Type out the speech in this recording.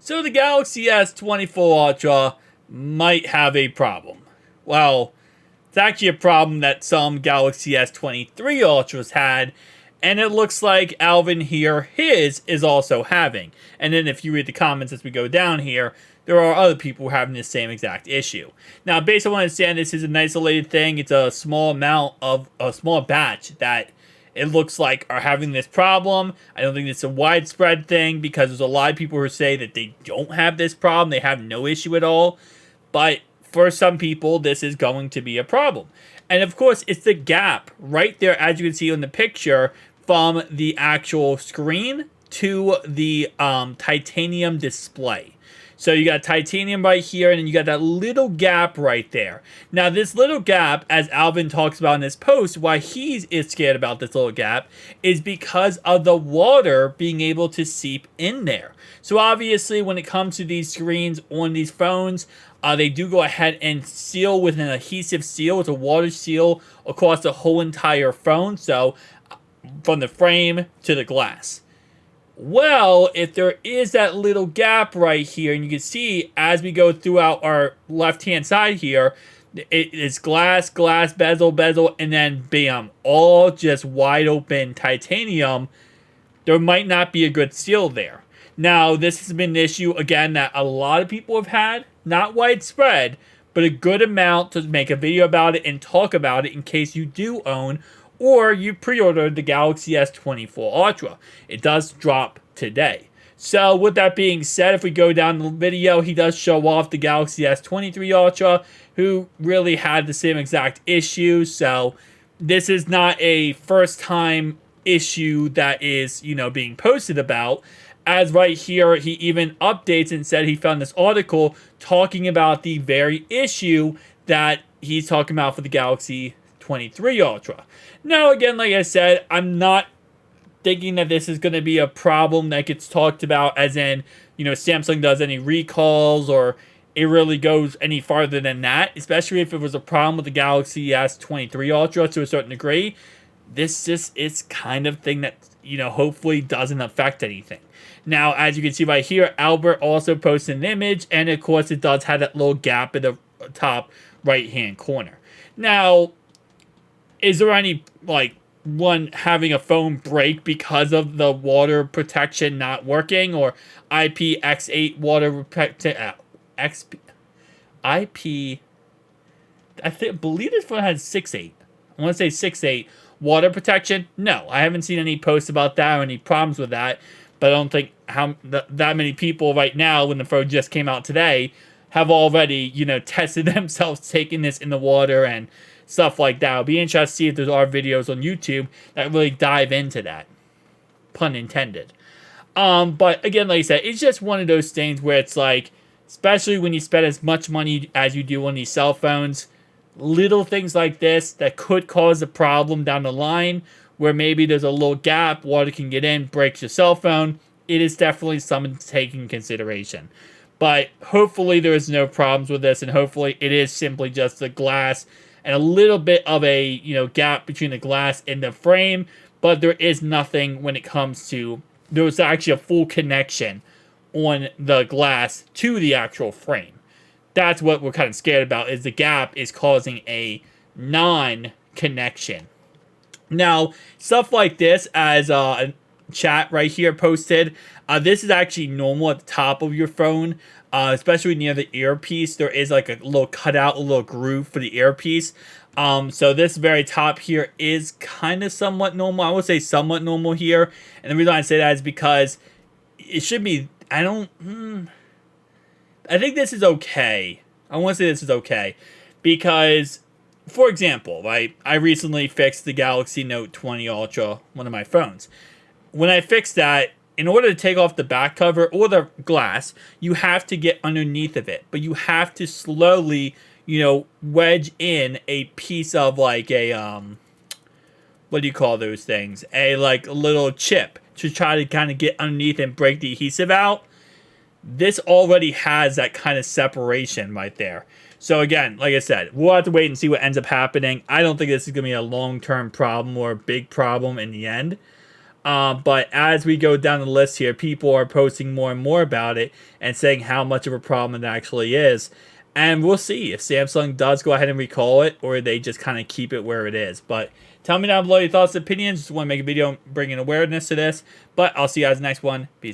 So the Galaxy S24 Ultra might have a problem. Well, it's actually a problem that some Galaxy S23 Ultras had, and it looks like Alvin here, his is also having. And then if you read the comments as we go down here, there are other people having the same exact issue. Now, based on what I understand, this is an isolated thing. It's a small amount of a small batch that it looks like are having this problem. I don't think it's a widespread thing because there's a lot of people who say that they don't have this problem. They have no issue at all. But for some people, this is going to be a problem. And of course, it's the gap right there, as you can see in the picture, from the actual screen to the titanium display. So you got titanium right here, and then you got that little gap right there. Now, this little gap, as Alvin talks about in his post, why he is scared about this little gap is because of the water being able to seep in there. So obviously, when it comes to these screens on these phones, they do go ahead and seal with an adhesive seal. It's a water seal across the whole entire phone. So from the frame to the glass. Well, if there is that little gap right here, and you can see as we go throughout our left-hand side here, it is glass, glass, bezel, bezel, and then bam, all just wide open titanium. There might not be a good seal there. Now, this has been an issue, again, that a lot of people have had, not widespread, but a good amount to make a video about it and talk about it in case you do own or you pre-ordered the Galaxy S24 Ultra. It does drop today. So with that being said, if we go down the video, he does show off the Galaxy S23 Ultra, who really had the same exact issue. So this is not a first time issue that is, being posted about. As right here, he even updates and said he found this article talking about the very issue that he's talking about for the Galaxy 23 Ultra. Now, again, like I said, I'm not thinking that this is going to be a problem that gets talked about as in, Samsung does any recalls or it really goes any farther than that, especially if it was a problem with the Galaxy S23 Ultra to a certain degree. This just is kind of thing that, hopefully doesn't affect anything. Now, as you can see right here, Albert also posted an image, and of course it does have that little gap in the top right-hand corner. Now, is there any, one having a phone break because of the water protection not working, or IPX8 water protection, I believe this phone has 6.8. I want to say 6.8 water protection. No, I haven't seen any posts about that or any problems with that, but I don't think that many people right now, when the phone just came out today, have already, tested themselves taking this in the water and stuff like that. It'll be interesting to see if there are videos on YouTube that really dive into that. Pun intended. But again, like I said, it's just one of those things where it's like, especially when you spend as much money as you do on these cell phones, little things like this that could cause a problem down the line where maybe there's a little gap, water can get in, breaks your cell phone. It is definitely something to take in consideration. But hopefully there is no problems with this, and hopefully it is simply just the glass and a little bit of a gap between the glass and the frame, but there is nothing when it comes to, there's actually a full connection on the glass to the actual frame. That's what we're kind of scared about, is the gap is causing a non-connection. Now, stuff like this, as a chat right here posted, this is actually normal at the top of your phone. Especially near the earpiece, there is like a little cutout, a little groove for the earpiece. So this very top here is kind of somewhat normal. I would say somewhat normal here. And the reason I say that is because it should be, I think this is okay. I want to say this is okay. Because, for example, right, I recently fixed the Galaxy Note 20 Ultra, one of my phones. When I fixed that, in order to take off the back cover or the glass, you have to get underneath of it. But you have to slowly, wedge in a piece of like a, what do you call those things? A little chip to try to kind of get underneath and break the adhesive out. This already has that kind of separation right there. So again, like I said, we'll have to wait and see what ends up happening. I don't think this is going to be a long-term problem or a big problem in the end. But as we go down the list here, people are posting more and more about it and saying how much of a problem it actually is. And we'll see if Samsung does go ahead and recall it, or they just kind of keep it where it is. But tell me down below your thoughts and opinions. Just want to make a video bringing awareness to this. But I'll see you guys in the next one. Peace.